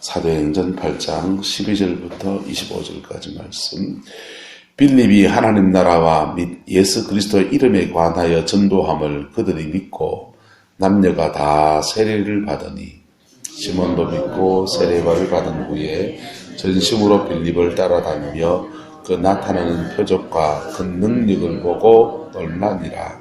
사도행전 8장 12절부터 25절까지 말씀. 빌립이 하나님 나라와 및 예수 그리스도의 이름에 관하여 전도함을 그들이 믿고 남녀가 다 세례를 받으니 시몬도 믿고 세례를 받은 후에 전심으로 빌립을 따라다니며 그 나타나는 표적과 큰 능력을 보고 놀라니라.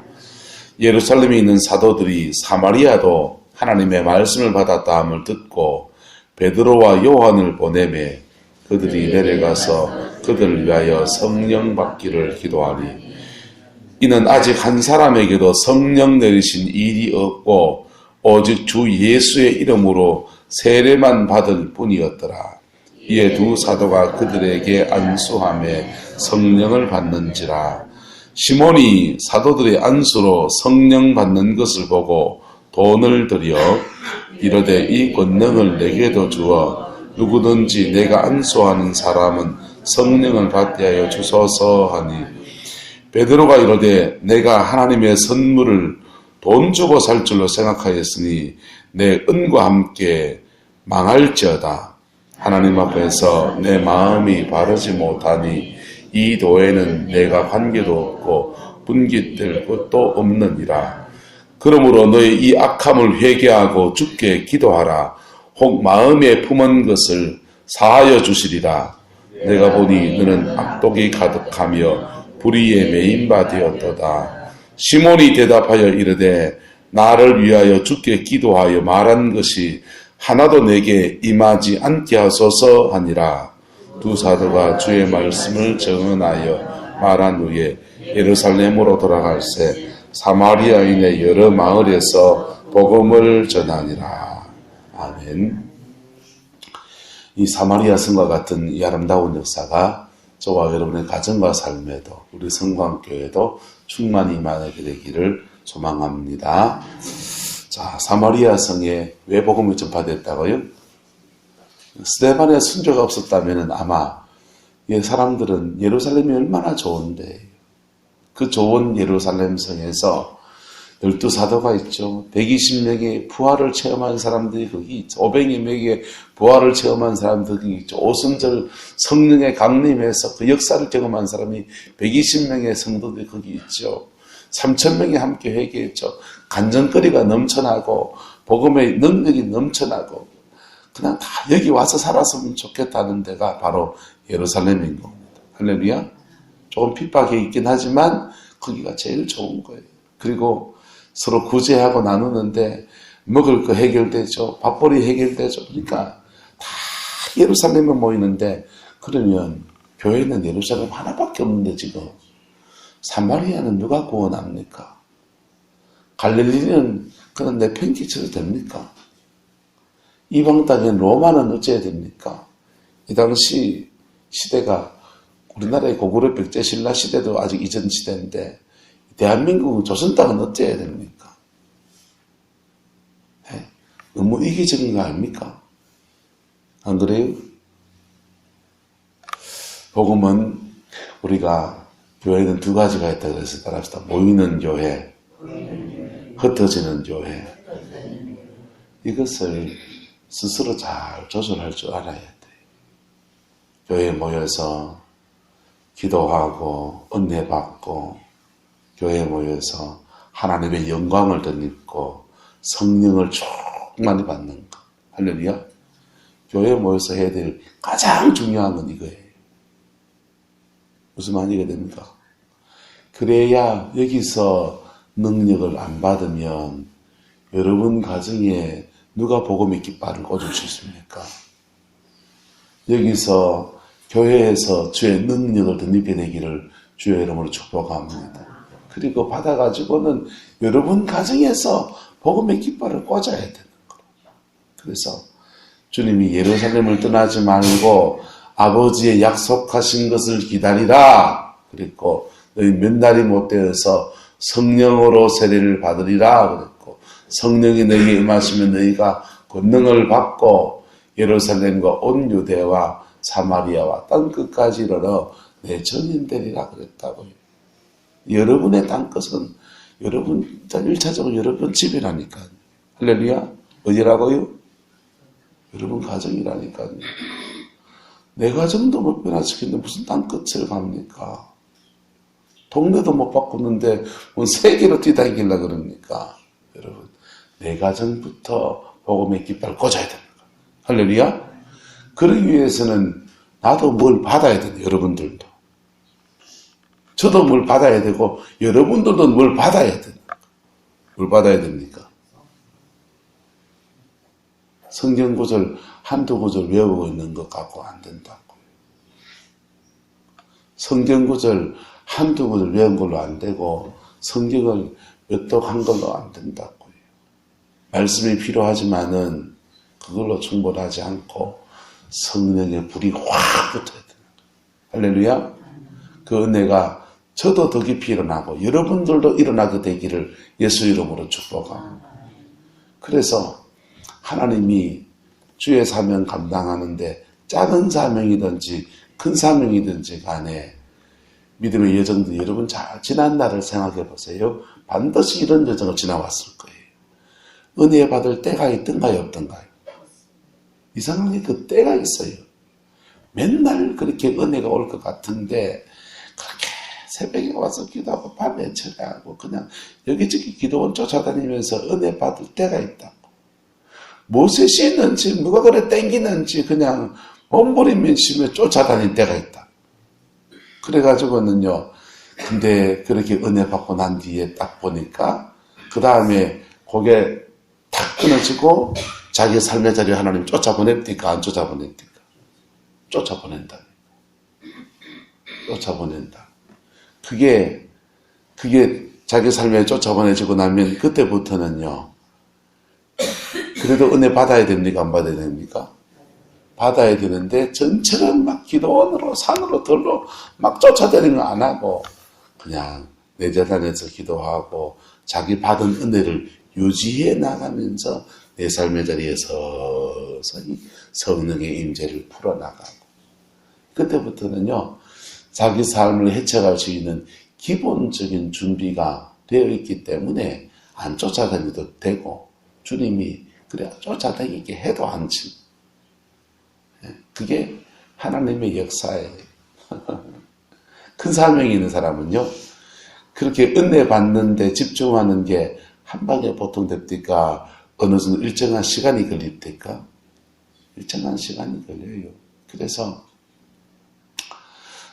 예루살렘에 있는 사도들이 사마리아도 하나님의 말씀을 받았다 함을 듣고 베드로와 요한을 보내매 그들이 내려가서 그들을 위하여 성령 받기를 기도하니 이는 아직 한 사람에게도 성령 내리신 일이 없고 오직 주 예수의 이름으로 세례만 받을 뿐이었더라. 이에 두 사도가 그들에게 안수하며 성령을 받는지라. 시몬이 사도들의 안수로 성령 받는 것을 보고 돈을 들여 이르되 이 권능을 내게도 주어 누구든지 내가 안수하는 사람은 성령을 받게 하여 주소서 하니 베드로가 이르되 내가 하나님의 선물을 돈 주고 살 줄로 생각하였으니 내 은과 함께 망할지어다. 하나님 앞에서 내 마음이 바르지 못하니 이 도에는 내가 관계도 없고 분깃될 것도 없느니라. 그러므로 너의 이 악함을 회개하고 주께 기도하라. 혹 마음에 품은 것을 사하여 주시리라. 내가 보니 너는 악독이 가득하며 불의에 매인 바 되었도다. 시몬이 대답하여 이르되 나를 위하여 주께 기도하여 말한 것이 하나도 내게 임하지 않게 하소서 하니라. 두 사도가 주의 말씀을 증언하여 말한 후에 예루살렘으로 돌아갈새 사마리아인의 여러 마을에서 복음을 전하니라. 아멘. 이 사마리아 성과 같은 이 아름다운 역사가 저와 여러분의 가정과 삶에도 우리 성광교회도 충만히 임하게 되기를 소망합니다. 자, 사마리아 성에 왜 복음이 전파됐다고요? 스데반의 순교가 없었다면 아마 이 사람들은 예루살렘이 얼마나 좋은데 그 좋은 예루살렘 성에서 12사도가 있죠. 120명의 부활을 체험한 사람들이 거기 있죠. 500명의 부활을 체험한 사람들이 있죠. 오순절 성령의 강림에서 그 역사를 경험한 사람이 120명의 성도들이 거기 있죠. 3,000명이 함께 회개했죠. 간증거리가 넘쳐나고 복음의 능력이 넘쳐나고 그냥 다 여기 와서 살았으면 좋겠다는 데가 바로 예루살렘인 겁니다. 할렐루야. 조금 핍박이 있긴 하지만 거기가 제일 좋은 거예요. 그리고 서로 구제하고 나누는데 먹을 거 해결되죠. 밥벌이 해결되죠. 그러니까 다 예루살렘에 모이는데 그러면 교회는 예루살렘 하나밖에 없는데 지금 사마리아는 누가 구원합니까? 갈릴리는 그런 내팽개쳐도 됩니까? 이방 땅엔 로마는 어째야 됩니까? 이 당시 시대가 우리나라의 고구려 백제신라 시대도 아직 이전 시대인데 대한민국 조선 땅은 어째야 됩니까? 네? 너무 이기적인 거 아닙니까? 안 그래요? 복음은 우리가 교회는 두 가지가 있다 그래서 따라합시다. 모이는 교회, 흩어지는 교회. 이것을 스스로 잘 조절할 줄 알아야 돼요. 교회에 모여서 기도하고 은혜 받고 교회에 모여서 하나님의 영광을 덧입고 성령을 충만히 받는 것. 할렐루야. 교회에 모여서 해야 될 가장 중요한 건 이거예요. 무슨 말이가 됩니까? 그래야 여기서 능력을 안 받으면 여러분 가정에 누가 복음의 깃발을 꽂을 수 있습니까? 여기서 교회에서 주의 능력을 덧입게 되기를 주의 이름으로 축복합니다. 그리고 받아가지고는 여러분 가정에서 복음의 깃발을 꽂아야 되는 거예요. 그래서 주님이 예루살렘을 떠나지 말고 아버지의 약속하신 것을 기다리라. 그랬고 너희 몇 날이 못 되어서 성령으로 세례를 받으리라. 그랬고 성령이 너희에게 임하시면 너희가 권능을 받고 예루살렘과 온 유대와 사마리아와 땅끝까지 이르러 내 증인 되리라 그랬다고요. 여러분의 땅끝은 여러분, 1차적으로 여러분 집이라니까요. 할렐루야. 어디라고요? 여러분 가정이라니까요. 내 가정도 못 변화시키는데 무슨 땅끝을 갑니까? 동네도 못 바꾸는데 뭔 세계로 뛰다니길라 그럽니까? 여러분, 내 가정부터 복음의 깃발 꽂아야 됩니다. 할렐루야? 그러기 위해서는 나도 뭘 받아야 돼요. 여러분들도. 저도 뭘 받아야 되고 여러분들도 뭘 받아야 됩니다. 뭘 받아야 됩니까? 성경 구절 한두 구절 외우고 있는 것 갖고 안 된다고. 성경 구절 한두 구절 외운 걸로 안 되고 성경을 몇독한 걸로 안 된다고요. 말씀이 필요하지만은 그걸로 충분하지 않고 성령의 불이 확 붙어야 돼요. 할렐루야. 그 은혜가 저도 더 깊이 일어나고 여러분들도 일어나게 되기를 예수 이름으로 축복합니다. 그래서 하나님이 주의 사명 감당하는데 작은 사명이든지 큰 사명이든지 간에 믿음의 여정도 여러분 잘 지난 날을 생각해 보세요. 반드시 이런 여정을 지나왔을 거예요. 은혜 받을 때가 있던가요, 없던가요? 이상하게 그 때가 있어요. 맨날 그렇게 은혜가 올 것 같은데 그렇게 새벽에 와서 기도하고 밤에 철야하고 그냥 여기저기 기도원 쫓아다니면서 은혜 받을 때가 있다고. 무엇이 있는지 누가 그래 땡기는지 그냥 몸부림치며 쫓아다닐 때가 있다. 그래가지고는요. 근데 그렇게 은혜 받고 난 뒤에 딱 보니까 그 다음에 고개 탁 끊어지고 자기 삶의 자리에 하나님 쫓아보냅니까? 안 쫓아보냅니까? 쫓아보낸다. 쫓아보낸다. 그게 자기 삶에 쫓아보내지고 나면 그때부터는요. 그래도 은혜 받아야 됩니까? 안 받아야 됩니까? 받아야 되는데 전체를 막 기도원으로 산으로 들로 막 쫓아다니는 거 안 하고 그냥 내 재단에서 기도하고 자기 받은 은혜를 유지해 나가면서 내 삶의 자리에 서서히 성령의 임재를 풀어나가고 그때부터는요. 자기 삶을 헤쳐갈 수 있는 기본적인 준비가 되어 있기 때문에 안 쫓아다니도 되고 주님이 그래 쫓아다니게 해도 안 치. 그게 하나님의 역사예요. 큰 사명이 있는 사람은요. 그렇게 은혜 받는데 집중하는 게 한 방에 보통 됩니까? 어느 정도 일정한 시간이 걸립니까? 일정한 시간이 걸려요. 그래서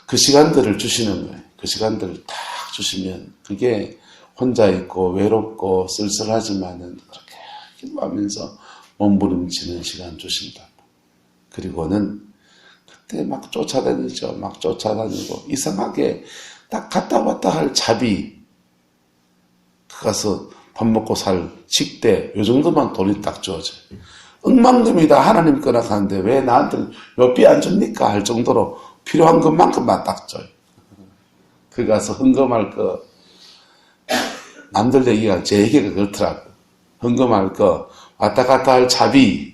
그 시간들을 주시는 거예요. 그 시간들을 딱 주시면 그게 혼자 있고 외롭고 쓸쓸하지만은 그렇게 기도하면서 몸부림치는 시간 주신다. 그리고는 그때 막 쫓아다니죠. 막 쫓아다니고 이상하게 딱 갔다 왔다 할 자비 가서 밥 먹고 살 식대 요 정도만 돈이 딱 주어져요. 억만금이다 하나님 거라 하는데 왜 나한테 몇 비 안 줍니까? 할 정도로 필요한 것만큼만 딱 줘요. 그 가서 헌금할 거 남들 얘기가 제 얘기가 그렇더라고. 헌금할 거 왔다 갔다 할 자비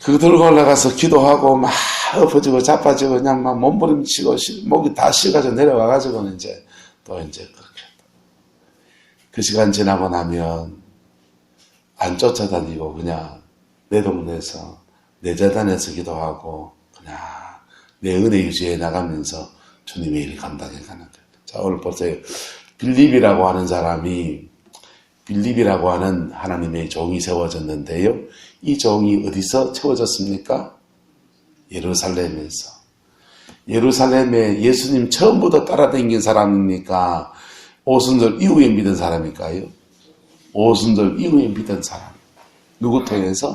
그거 들고 올라가서 기도하고 막 엎어지고 자빠지고 그냥 막 몸부림치고 목이 다 쉬어가지고 내려와가지고는 이제 또 이제 그렇게 그 시간 지나고 나면 안 쫓아다니고 그냥 내 동네에서 내 재단에서 기도하고 그냥 내 은혜 유지해 나가면서 주님의 일을 감당해 가는 거예요. 자 오늘 보세요. 빌립이라고 하는 사람이 빌립이라고 하는 하나님의 종이 세워졌는데요. 이 종이 어디서 채워졌습니까? 예루살렘에서. 예루살렘에 예수님 처음부터 따라다닌 사람입니까? 오순절 이후에 믿은 사람일까요? 오순절 이후에 믿은 사람. 누구 통해서?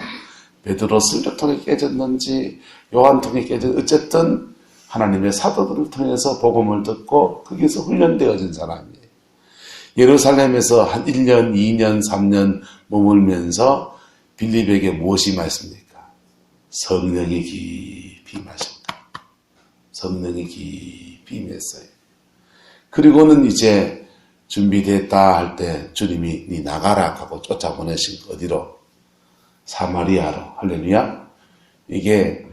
베드로 설교 통해 깨졌는지 요한 통해 깨졌는지 어쨌든 하나님의 사도들을 통해서 복음을 듣고 거기서 훈련되어진 사람이에요. 예루살렘에서 한 1년, 2년, 3년 머물면서 빌립에게 무엇이 임했습니까? 성령이 깊이 임하셨다. 성령이 깊이 임했어요. 그리고는 이제 준비됐다 할 때 주님이 니 나가라 하고 쫓아보내신 어디로? 사마리아로. 할렐루야. 이게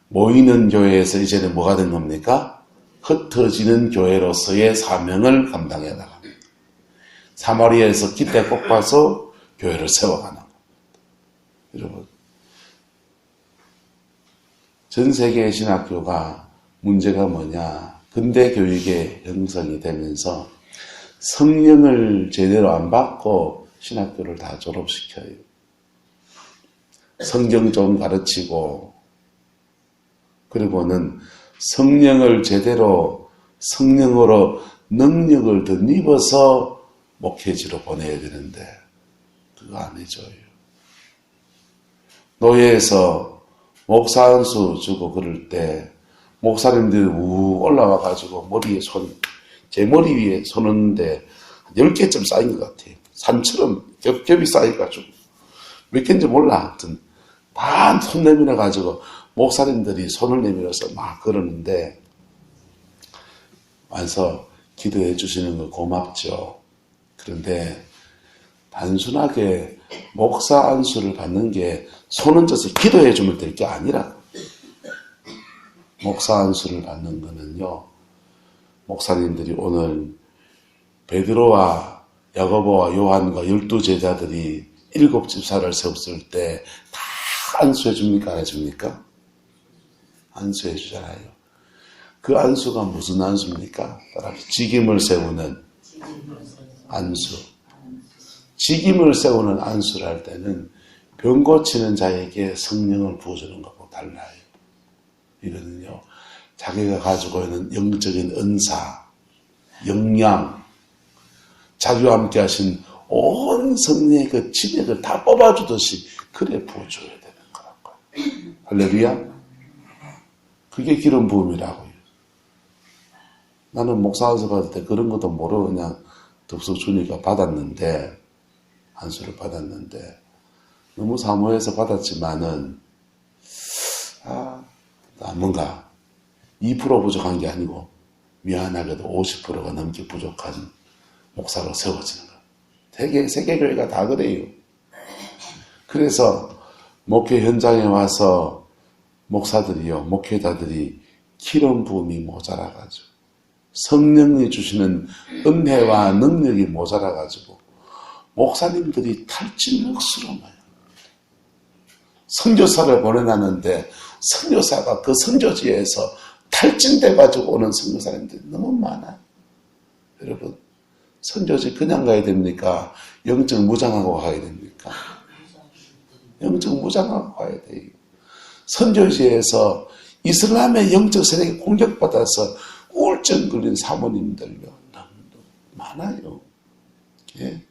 모이는 교회에서 이제는 뭐가 된 겁니까? 흩어지는 교회로서의 사명을 감당해 나갑니다. 사마리아에서 기대 꼭 봐서 교회를 세워가는 겁니다. 여러분, 전 세계의 신학교가 문제가 뭐냐? 근대 교육의 형성이 되면서 성령을 제대로 안 받고 신학교를 다 졸업시켜요. 성경 좀 가르치고, 그리고는 성령을 제대로 성령으로 능력을 덧입어서 목회지로 보내야 되는데 그거 안 해줘요. 노예에서 목사 한 수 주고 그럴 때 목사님들이 우 올라와가지고 제 머리 위에 손 얹는데 10개쯤 쌓인 것 같아요. 산처럼 겹겹이 쌓여가지고 몇 개인지 몰라. 하여튼 다 손 내밀어가지고 목사님들이 손을 내밀어서 막 그러는데 와서 기도해 주시는 거 고맙죠. 그런데 단순하게 목사 안수를 받는 게 손 얹어서 기도해 주면 될 게 아니라 목사 안수를 받는 거는요. 목사님들이 오늘 베드로와 야고보와 요한과 12제자들이 7집사를 세웠을 때 다 안수해 줍니까? 안 해줍니까? 안수해 주잖아요. 그 안수가 무슨 안수입니까? 직임을 세우는 안수. 직임을 세우는 안수를 할 때는 병 고치는 자에게 성령을 부어주는 것하고 달라요. 이거는요, 자기가 가지고 있는 영적인 은사, 역량, 자기와 함께 하신 온 성령의 그 지혜를 다 뽑아주듯이 그래 부어줘야 되는 거라고요. 할렐루야. 그게 기름 부음이라고요. 나는 목사 안수 받을 때 그런 것도 모르고 그냥 덥석 주니까 받았는데, 안수를 받았는데, 너무 사모해서 받았지만은, 뭔가 2% 부족한 게 아니고, 미안하게도 50%가 넘게 부족한 목사로 세워지는 거예요. 세계교회가 다 그래요. 그래서 목회 현장에 와서 목사들이요, 목회자들이 기름 부음이 모자라가지고, 성령이 주시는 은혜와 능력이 모자라가지고, 목사님들이 탈진목스러워요. 선교사를 보내놨는데, 선교사가 그 선교지에서 탈진돼가지고 오는 선교사님들이 너무 많아요. 여러분, 선교지 그냥 가야 됩니까? 영적 무장하고 가야 됩니까? 영적 무장하고 가야 돼요. 선교지에서 이슬람의 영적 세력에 공격받아서 우울증 걸린 사모님들요, 너무 많아요. 예.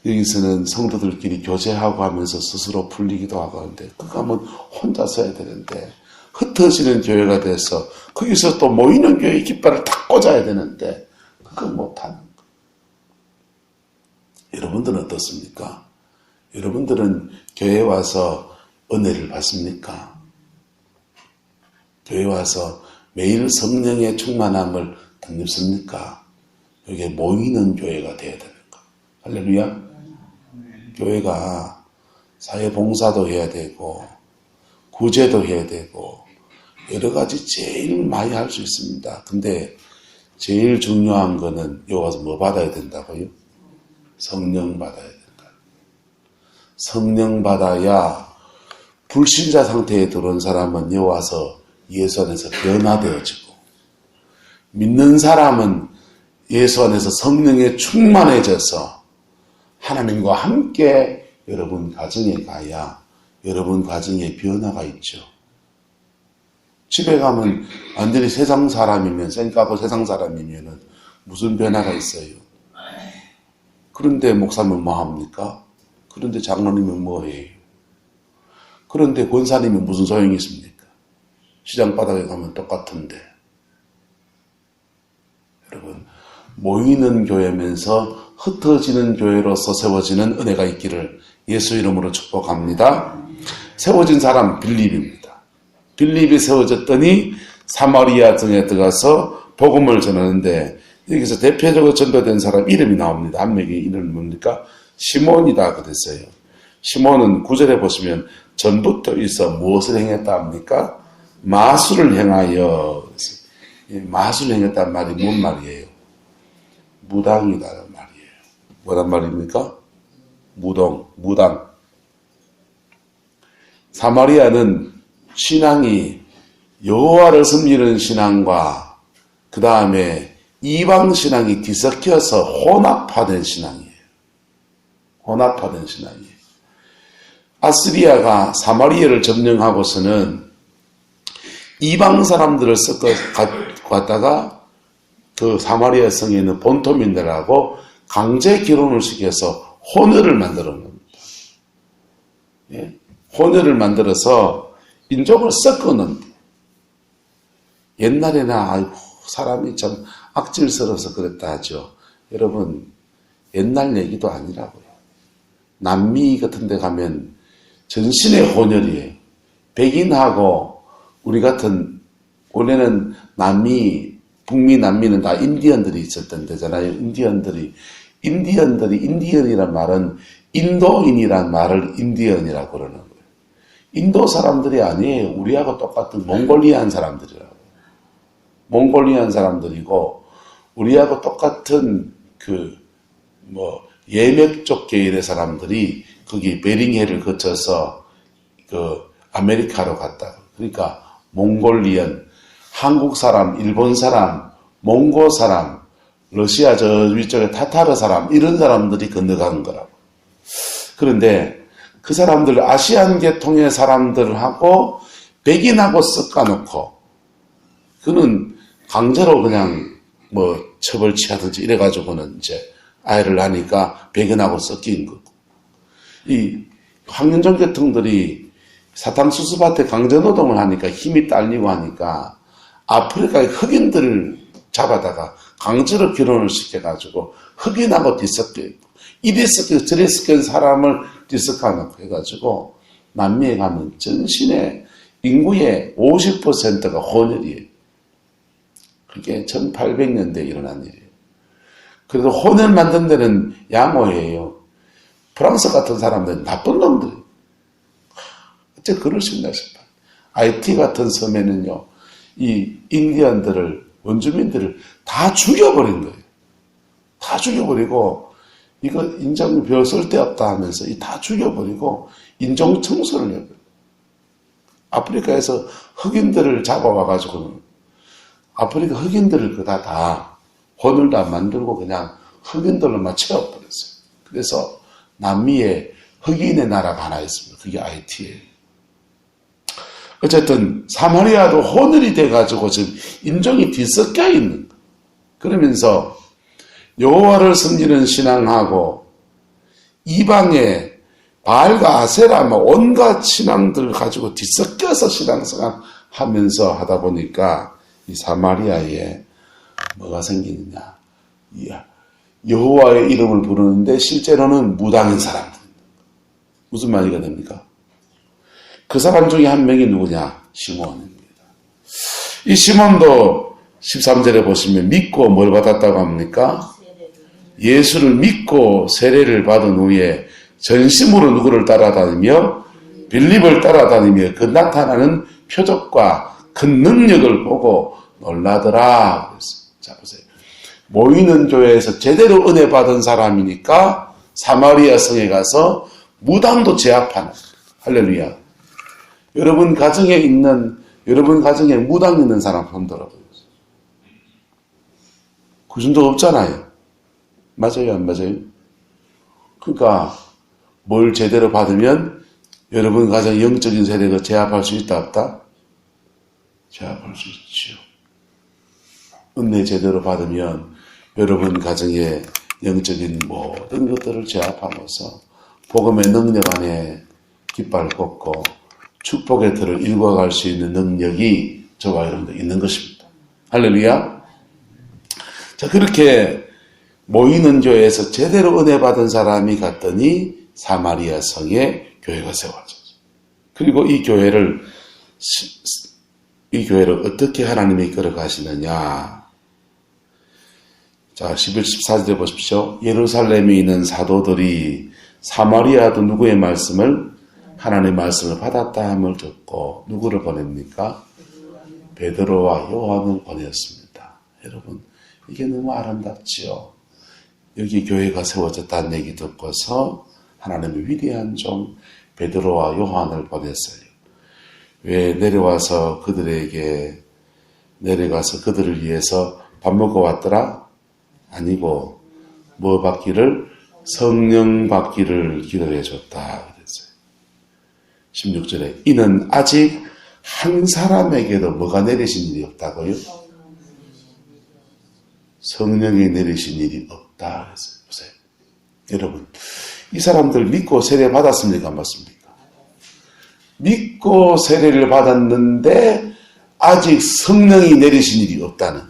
여기서는 성도들끼리 교제하고 하면서 스스로 풀리기도 하고 하는데, 그거 하면 혼자 써야 되는데, 흩어지는 교회가 돼서 거기서 또 모이는 교회의 깃발을 딱 꽂아야 되는데 그거 못하는 거. 여러분들은 어떻습니까? 여러분들은 교회에 와서 은혜를 받습니까? 교회에 와서 매일 성령의 충만함을 덧입습니까? 여기에 모이는 교회가 되어야 되는 거. 할렐루야. 교회가 사회봉사도 해야 되고 구제도 해야 되고 여러 가지 제일 많이 할 수 있습니다. 근데 제일 중요한 거는 여기 와서 뭐 받아야 된다고요? 성령 받아야 된다. 성령 받아야 불신자 상태에 들어온 사람은 여기 와서 예수 안에서 변화되어지고, 믿는 사람은 예수 안에서 성령에 충만해져서 하나님과 함께 여러분 가정에 가야 여러분 가정에 변화가 있죠. 집에 가면 완전히 세상 사람이면, 쌩까고 세상 사람이면 무슨 변화가 있어요? 그런데 목사님은 뭐 합니까? 그런데 장로님은 뭐 해요? 그런데 권사님은 무슨 소용이 있습니까? 시장 바닥에 가면 똑같은데. 여러분, 모이는 교회면서 흩어지는 교회로서 세워지는 은혜가 있기를 예수 이름으로 축복합니다. 세워진 사람 빌립입니다. 빌립이 세워졌더니 사마리아 등에 들어가서 복음을 전하는데, 여기서 대표적으로 전도된 사람 이름이 나옵니다. 안명의 이름이 뭡니까? 시몬이다 그랬어요. 시몬은 9절에 보시면 전부터 있어 무엇을 행했다 합니까? 마술을 행하여. 마술을 행했다는 말이 뭔 말이에요? 무당이라는 말이에요. 뭐란 말입니까? 무당. 사마리아는 신앙이 여호와를 섬기는 신앙과 그 다음에 이방 신앙이 뒤섞여서 혼합화된 신앙이에요. 아스리아가 사마리아를 점령하고서는 이방 사람들을 섞어 갔다가 그 사마리아 성에 있는 본토민들하고 강제 결혼을 시켜서 혼혈을 만들어 놓습니다. 예? 혼혈을 만들어서 인종을 섞어 놓는. 옛날에는 사람이 참 악질스러워서 그랬다 하죠. 여러분, 옛날 얘기도 아니라고요. 남미 같은 데 가면 전신의 혼혈이에요. 백인하고 우리 같은, 원래는 북미 남미는 다 인디언들이 있었던 데잖아요. 인디언이란 말은 인도인이란 말을 인디언이라고 그러는 거예요. 인도 사람들이 아니에요. 우리하고 똑같은 몽골리안 사람들이라고. 몽골리안 사람들이고, 우리하고 똑같은 예맥족 계열의 사람들이 거기 베링해를 거쳐서 아메리카로 갔다. 그러니까 몽골리안, 한국 사람, 일본 사람, 몽고 사람, 러시아 저 위쪽에 타타르 사람, 이런 사람들이 건너간 거라고. 그런데 그 사람들, 아시안 계통의 사람들하고 백인하고 섞어놓고, 그는 강제로 그냥 처벌 취하든지 이래가지고는 이제 아이를 낳으니까 백인하고 섞인 거고. 이 황인종 계통들이 사탕수수밭에 강제노동을 하니까 힘이 딸리고 하니까 아프리카의 흑인들을 잡아다가 강제로 결혼을 시켜가지고 흑인하고 뒤섞여 있고, 이리 섞여 저리 섞인 사람을 뒤섞어놓고 해가지고 남미에 가면 전신의 인구의 50%가 혼혈이에요. 그게 1800년대에 일어난 일이에요. 그래도 혼혈 만든 데는 양호해요. 프랑스 같은 사람들은 나쁜 놈들이에요. 어째 그럴 수 있나 싶어요. IT 같은 섬에는요, 이 인디언들을, 원주민들을 다 죽여버린 거예요. 다 죽여버리고, 이거 인종 별 쓸데없다 하면서 다 죽여버리고, 인종 청소를 해버려요. 아프리카에서 흑인들을 잡아와가지고는, 아프리카 흑인들을 다 혼을 다 만들고 그냥 흑인들로만 채워버렸어요. 그래서 남미에 흑인의 나라가 하나 있습니다. 그게 IT예요. 어쨌든 사마리아도 혼혈이 돼가지고 지금 인종이 뒤섞여 있는 거예요. 그러면서 여호와를 섬기는 신앙하고 이방의 바알과 아세라 온갖 신앙들 가지고 뒤섞여서 신앙생활 하면서 하다 보니까 이 사마리아에 뭐가 생기느냐. 여호와의 이름을 부르는데 실제로는 무당인 사람들. 무슨 말이가 됩니까? 그 사람 중에 한 명이 누구냐? 시몬입니다. 이 시몬도 13절에 보시면 믿고 뭘 받았다고 합니까? 예수를 믿고 세례를 받은 후에 전심으로 누구를 따라다니며 빌립을 따라다니며 그 나타나는 표적과 큰 능력을 보고 놀라더라. 그랬어요. 자, 보세요. 모이는 교회에서 제대로 은혜 받은 사람이니까 사마리아 성에 가서 무당도 제압하는. 할렐루야. 여러분 가정에 무당 있는 사람 손 들어보세요. 그런 적 없잖아요. 맞아요, 안 맞아요? 그러니까 뭘 제대로 받으면 여러분 가정 영적인 세력을 제압할 수 있다, 없다? 제압할 수 있죠. 은혜 제대로 받으면 여러분 가정의 영적인 모든 것들을 제압하면서 복음의 능력 안에 깃발 꽂고 축복의 틀을 일궈갈 수 있는 능력이 저와 여러분들 있는 것입니다. 할렐루야. 자, 그렇게 모이는 교회에서 제대로 은혜 받은 사람이 갔더니 사마리아 성에 교회가 세워졌어요. 그리고 이 교회를 어떻게 하나님이 이끌어 가시느냐. 자, 11, 14절에 보십시오. 예루살렘에 있는 사도들이 사마리아도 누구의 말씀을? 하나님의 말씀을 받았다 함을 듣고 누구를 보냅니까? 베드로와 요한을 보냈습니다. 여러분, 이게 너무 아름답지요. 여기 교회가 세워졌다는 얘기 듣고서 하나님의 위대한 종 베드로와 요한을 보냈어요. 왜 내려가서 그들을 위해서 밥 먹고 왔더라? 아니고 뭐 받기를? 성령 받기를 기도해 줬다 그랬어요. 16절에 이는 아직 한 사람에게도 뭐가 내리신 일이 없다고요? 성령이 내리신 일이 없다 그랬어요. 보세요. 여러분, 이 사람들 믿고 세례 받았습니까? 안 받습니까? 믿고 세례를 받았는데 아직 성령이 내리신 일이 없다는,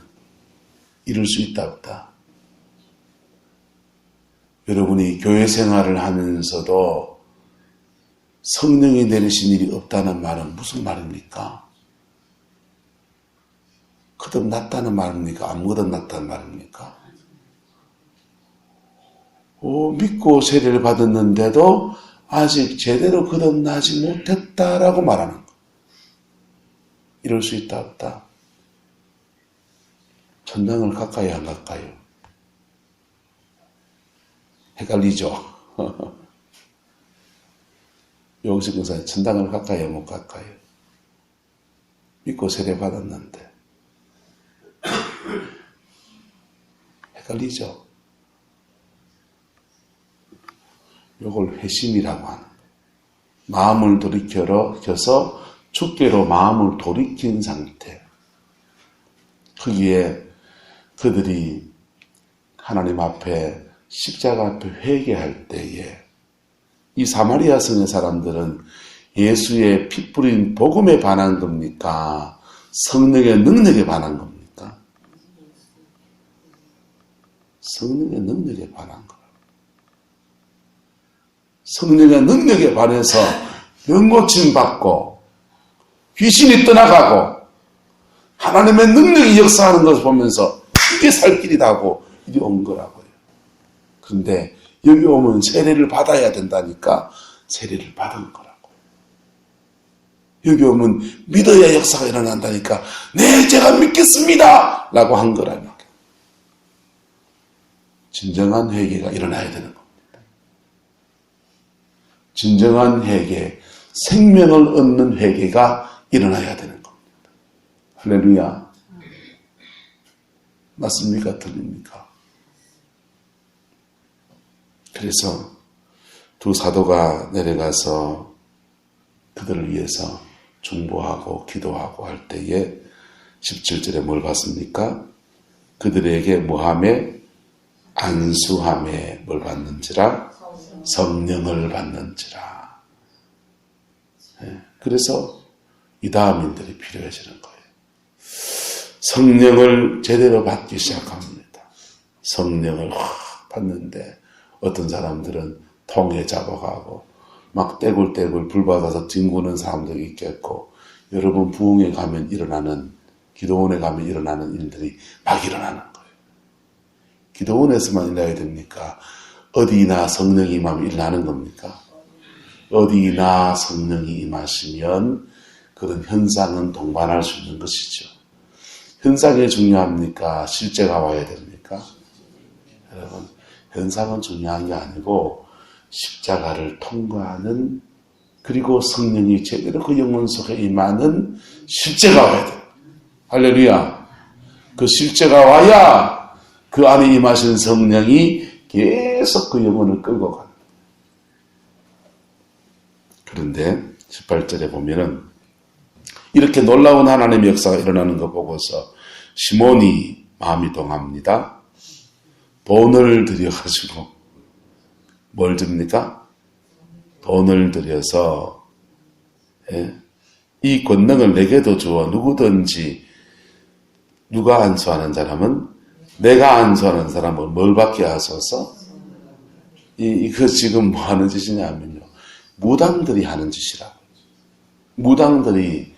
이룰 수 있다 없다? 여러분이 교회 생활을 하면서도 성령이 내리신 일이 없다는 말은 무슨 말입니까? 거듭났다는 말입니까? 안 거듭났다는 말입니까? 믿고 세례를 받았는데도 아직 제대로 거듭나지 못했다라고 말하는 거. 이럴 수 있다 없다? 천당을 가까이 안 가까이요? 헷갈리죠? 여기서 그사 천당을 가까이 못 가까이? 믿고 세례 받았는데 헷갈리죠? 요걸 회심이라고 하는 거예요. 마음을 돌이켜서 주께로 마음을 돌이킨 상태. 거기에 그들이 하나님 앞에 십자가 앞에 회개할 때에 이 사마리아 성의 사람들은 예수의 피 뿌린 복음에 반한 겁니까? 성령의 능력에 반한 겁니까? 성령의 능력에 반한 거예요. 성령의 능력에 반해서 병고침 받고 귀신이 떠나가고 하나님의 능력이 역사하는 것을 보면서 이게 살 길이다 하고 이리 온 거라고요. 그런데 여기 오면 세례를 받아야 된다니까 세례를 받은 거라고. 여기 오면 믿어야 역사가 일어난다니까 네 제가 믿겠습니다 라고 한 거라는 거예요. 진정한 회개가 일어나야 되는 겁니다. 진정한 회개, 생명을 얻는 회개가 일어나야 되는 겁니다. 할렐루야. 맞습니까? 틀립니까? 그래서 두 사도가 내려가서 그들을 위해서 중보하고 기도하고 할 때에 17절에 뭘 봤습니까? 그들에게 뭐함에? 안수함에 뭘 받는지라? 성령을 받는지라. 그래서 이 다음인들이 필요해지는 거예요. 성령을 제대로 받기 시작합니다. 성령을 확 받는데 어떤 사람들은 통에 잡아가고 막 떼굴떼굴 불 받아서 뒹구는 사람들이 있겠고, 여러분 부흥에 가면 일어나는, 기도원에 가면 일어나는 일들이 막 일어나는 거예요. 기도원에서만 일어나야 됩니까? 어디나 성령이 임하면 일어나는 겁니까? 어디나 성령이 임하시면 그런 현상은 동반할 수 있는 것이죠. 현상이 중요합니까? 실제가 와야 됩니까? 여러분, 현상은 중요한 게 아니고 십자가를 통과하는, 그리고 성령이 제대로 그 영혼 속에 임하는 실제가 와야 돼요. 할렐루야. 그 실제가 와야 그 안에 임하신 성령이 계속 그 영혼을 끌고 가는. 그런데 18절에 보면은 이렇게 놀라운 하나님의 역사가 일어나는 거 보고서 시몬이 마음이 동합니다. 돈을 들여가지고 뭘 줍니까? 돈을 들여서 이 권능을 내게도 주어 누구든지, 누가 안수하는 사람은 내가 안수하는 사람은 뭘 받게 하소서? 이거 지금 뭐 하는 짓이냐면요, 무당들이 하는 짓이라고. 무당들이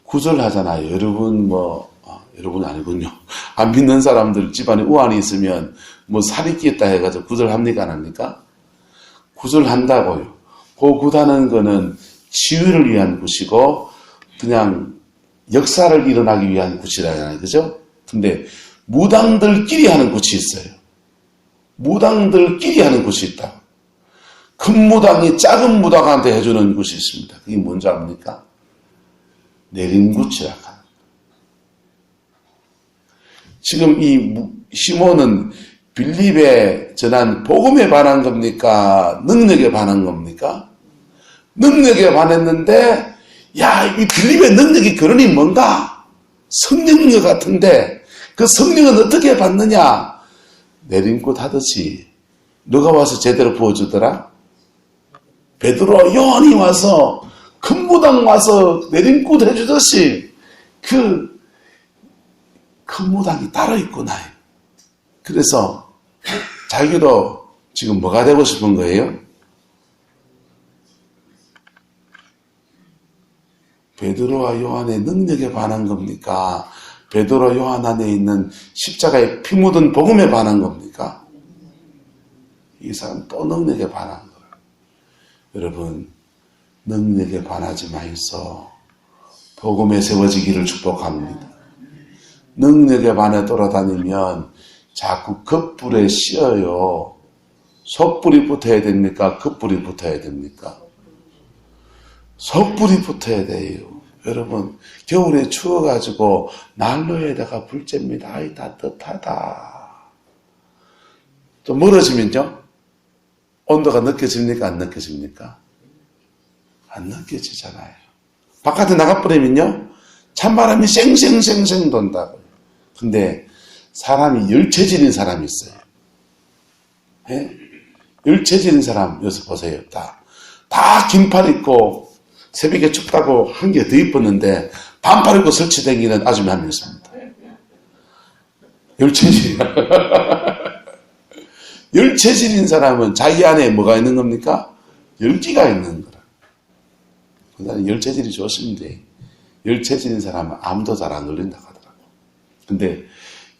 구절하잖아요. 여러분 여러분이 아니군요. 안 믿는 사람들 집안에 우환이 있으면 뭐 살이 끼었다 해가지고 구절합니까? 안 합니까? 구절한다고요. 그 굿하는 거는 치유를 위한 굿이고 그냥 역사를 일어나기 위한 굿이라잖아요. 그죠? 근데 무당들끼리 하는 굿이 있어요. 무당들끼리 하는 것이 있다. 큰 무당이 작은 무당한테 해주는 것이 있습니다. 그게 뭔지 압니까? 내림굿이라고 합니다. 지금 이 시몬은 빌립에 전한 복음에 반한 겁니까? 능력에 반한 겁니까? 능력에 반했는데, 야, 이 빌립의 능력이 그러니 뭔가? 성령인 것 같은데, 그 성령은 어떻게 받느냐? 내림굿 하듯이, 누가 와서 제대로 부어주더라? 베드로와 요한이 와서, 큰 무당 와서 내림굿 해주듯이, 그 큰 무당이 따로 있구나. 그래서 자기도 지금 뭐가 되고 싶은 거예요? 베드로와 요한의 능력에 반한 겁니까? 베드로 요한 안에 있는 십자가에 피 묻은 복음에 반한 겁니까? 이 사람 또 능력에 반한 거예요. 여러분, 능력에 반하지 마이소. 복음에 세워지기를 축복합니다. 능력에 반해 돌아다니면 자꾸 겉불에 씌어요. 속불이 붙어야 됩니까? 겉불이 붙어야 됩니까? 속불이 붙어야 돼요. 여러분, 겨울에 추워가지고 난로에다가 불 쬐입니다. 아이, 따뜻하다. 좀 멀어지면요? 온도가 느껴집니까? 안 느껴집니까? 안 느껴지잖아요. 바깥에 나가버리면요? 찬바람이 쌩쌩쌩쌩 돈다고요. 근데 사람이 열체질인 사람이 있어요. 예? 열체질인 사람, 여기서 보세요. 다 긴팔 입고 새벽에 춥다고 한 개 더 입었는데 반팔 입고 설치댕기는 아줌마 한 명 있습니다. 열체질. 열체질인 사람은 자기 안에 뭐가 있는 겁니까? 열기가 있는 거라. 나는 열체질이 좋습니다. 열체질인 사람은 암도 잘 안 걸린다고 하더라고. 근데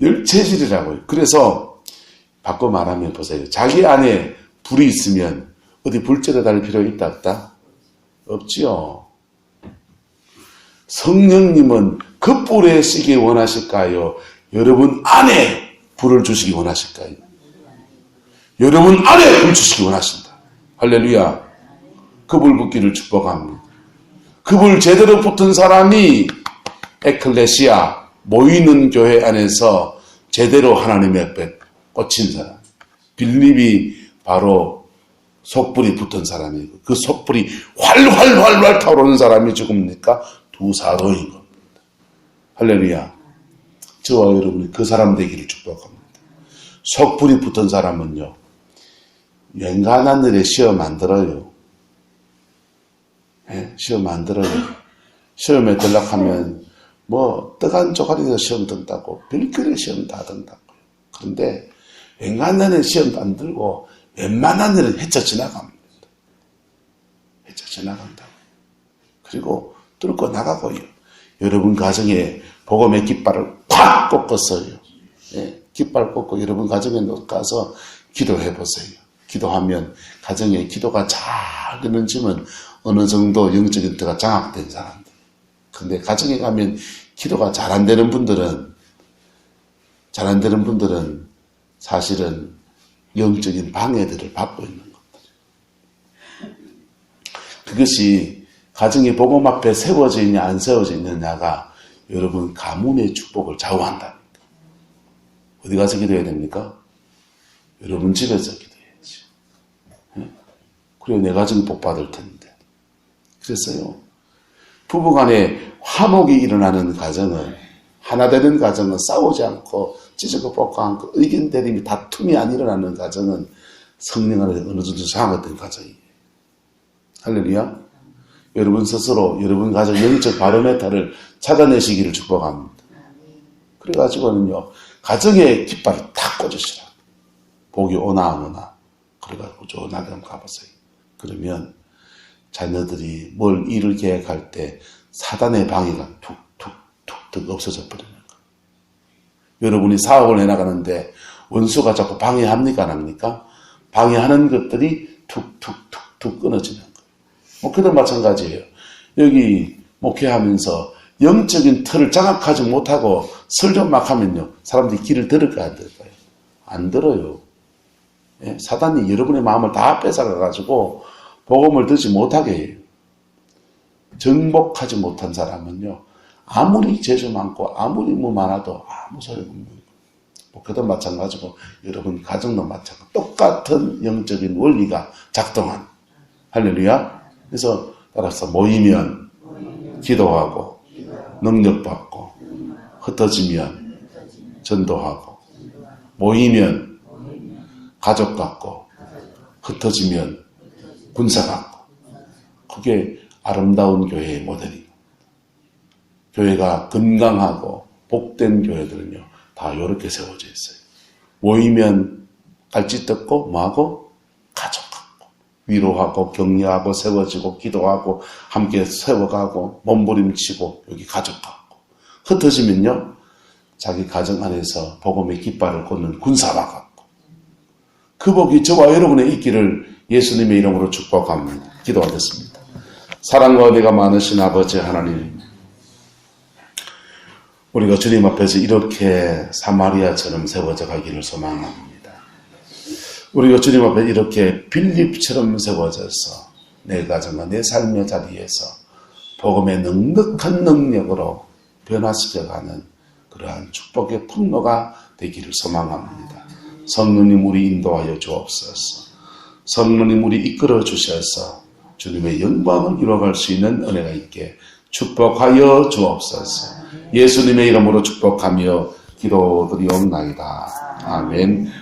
열체질이라고요. 그래서 바꿔 말하면 보세요. 자기 안에 불이 있으면 어디 불쬐러 다닐 필요 있다 없다? 없지요. 성령님은 겉불에 쓰기 원하실까요? 여러분 안에 불을 주시기 원하실까요? 여러분 안에 불 주시기 원하신다. 할렐루야. 그 불 붙기를 축복합니다. 그 불 제대로 붙은 사람이 에클레시아, 모이는 교회 안에서 제대로 하나님의 앞에 꽂힌 사람. 빌립이 바로 속불이 붙은 사람이고, 그 속불이 활활활활 타오르는 사람이 누굽니까? 두 사도인 겁니다. 할렐루야. 저와 여러분이 그 사람 되기를 축복합니다. 속불이 붙은 사람은요, 연간한 일에 시험 안 들어요. 예, 시험 안 들어요. 시험에 들락하면 떡 한 조각이라도 시험 든다고, 별결에 시험 다 든다고. 그런데 웬간한 일에 시험도 안 들고 웬만한 일은 헤쳐 지나갑니다. 헤쳐 지나간다고. 그리고 뚫고 나가고요. 여러분 가정에 복음의 깃발을 꽉 꽂았어요. 예, 깃발 꽂고 여러분 가정에 가서 기도해 보세요. 기도하면 가정에 기도가 잘 되는 집은 어느 정도 영적인 때가 장악된 사람들. 근데 가정에 가면 기도가 잘 안 되는 분들은 사실은 영적인 방해들을 받고 있는 겁니다. 그것이 가정이 복음 앞에 세워져 있냐 안 세워져 있느냐가 여러분 가문의 축복을 좌우한답니다. 어디 가서 기도해야 됩니까? 여러분 집에서 기도해야지. 그리고 내 가정이 복 받을 텐데. 그래서요, 부부간에 화목이 일어나는 가정은, 하나 되는 가정은 싸우지 않고 찢어고 뽑고 않고 의견 대립이 다툼이 안 일어나는 가정은 성령 안에 어느 정도 장악된 가정이에요. 할렐루야. 여러분 스스로 여러분 가정 영적 바로메타를 찾아내시기를 축복합니다. 그래가지고는요, 가정에 깃발을 탁 꽂으시라. 복이 오나 안 오나. 그래가지고 조나게 한번 가보세요. 그러면 자녀들이 뭘 일을 계획할 때 사단의 방해가 툭툭툭툭 없어져 버리는 거예요. 여러분이 사업을 해나가는데 원수가 자꾸 방해합니까? 안 합니까? 방해하는 것들이 툭툭툭툭 끊어지는 거예요. 목회도 마찬가지예요. 여기 목회하면서 영적인 틀을 장악하지 못하고 설교 막 하면요, 사람들이 귀를 들을까 안 들을까요? 안 들어요. 예? 사단이 여러분의 마음을 다 뺏어가가지고 복음을 듣지 못하게 해요. 정복하지 못한 사람은요, 아무리 재주 많고 아무리 많아도 아무 소용없는 거예요. 목회도 마찬가지고 여러분 가정도 마찬가지고 똑같은 영적인 원리가 작동한 할렐루야. 그래서 따라서 모이면 기도하고 능력받고 흩어지면 전도하고 모이면 가족 같고 흩어지면 군사 같고 그게 아름다운 교회의 모델이고 교회가 건강하고 복된 교회들은요 다 이렇게 세워져 있어요. 모이면 갈치 뜯고 뭐하고 가족 같고 위로하고 격려하고 세워지고 기도하고 함께 세워가고 몸부림치고 여기 가족 같고 흩어지면요 자기 가정 안에서 복음의 깃발을 꽂는 군사와 같고 그 복이 저와 여러분의 있기를 예수님의 이름으로 축복합니다. 기도하겠습니다. 사랑과 은혜가 많으신 아버지 하나님, 우리가 주님 앞에서 이렇게 사마리아처럼 세워져 가기를 소망합니다. 우리가 주님 앞에 이렇게 빌립처럼 세워져서 내 가정과 내 삶의 자리에서 복음의 넉넉한 능력으로 변화시켜가는 그러한 축복의 통로가 되기를 소망합니다. 성령님 우리 인도하여 주옵소서. 성령님 우리 이끌어 주셔서 주님의 영광을 이루어갈 수 있는 은혜가 있게 축복하여 주옵소서. 예수님의 이름으로 축복하며 기도드리옵나이다. 아멘.